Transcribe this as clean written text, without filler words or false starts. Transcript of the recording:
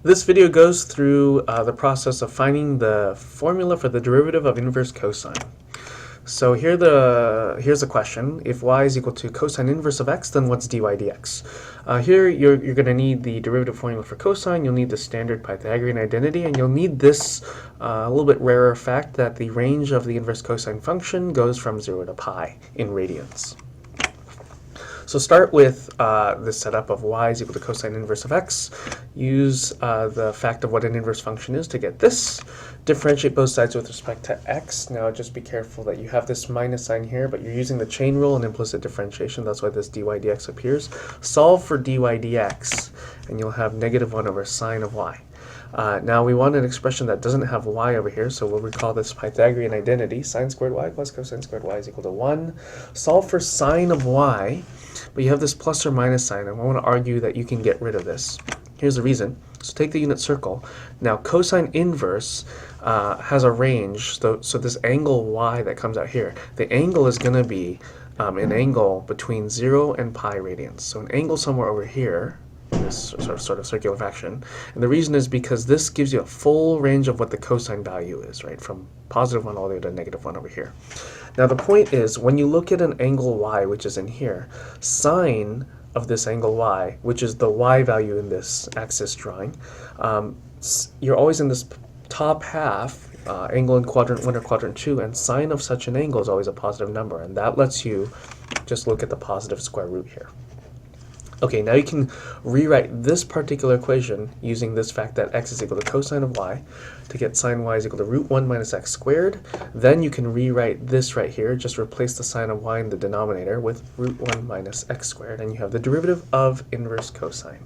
This video goes through the process of finding the formula for the derivative of inverse cosine. So here's the question. If y is equal to cosine inverse of x, then what's dy dx? Here you're going to need the derivative formula for cosine, you'll need the standard Pythagorean identity, and you'll need this a little bit rarer fact that the range of the inverse cosine function goes from 0 to pi in radians. So start with the setup of y is equal to cosine inverse of x. Use the fact of what an inverse function is to get this. Differentiate both sides with respect to x. Now just be careful that you have this minus sign here, but you're using the chain rule and implicit differentiation. That's why this dy dx appears. Solve for dy dx, and you'll have negative 1 over sine of y. Now we want an expression that doesn't have y over here, so we'll recall this Pythagorean identity. Sine squared y plus cosine squared y is equal to 1. Solve for sine of y, but you have this plus or minus sign, and I want to argue that you can get rid of this. Here's the reason. So take the unit circle. Now cosine inverse has a range, so this angle y that comes out here, the angle is going to be an angle between 0 and pi radians. So an angle somewhere over here, this sort of circular fraction. And the reason is because this gives you a full range of what the cosine value is, right? From positive 1 all the way to negative 1 over here. Now the point is, when you look at an angle y, which is in here, sine of this angle y, which is the y value in this axis drawing, you're always in this top half, angle in quadrant 1 or quadrant 2, and sine of such an angle is always a positive number, and that lets you just look at the positive square root here. Okay, now you can rewrite this particular equation using this fact that x is equal to cosine of y to get sine y is equal to root 1 minus x squared. Then you can rewrite this right here, just replace the sine of y in the denominator with root 1 minus x squared, and you have the derivative of inverse cosine.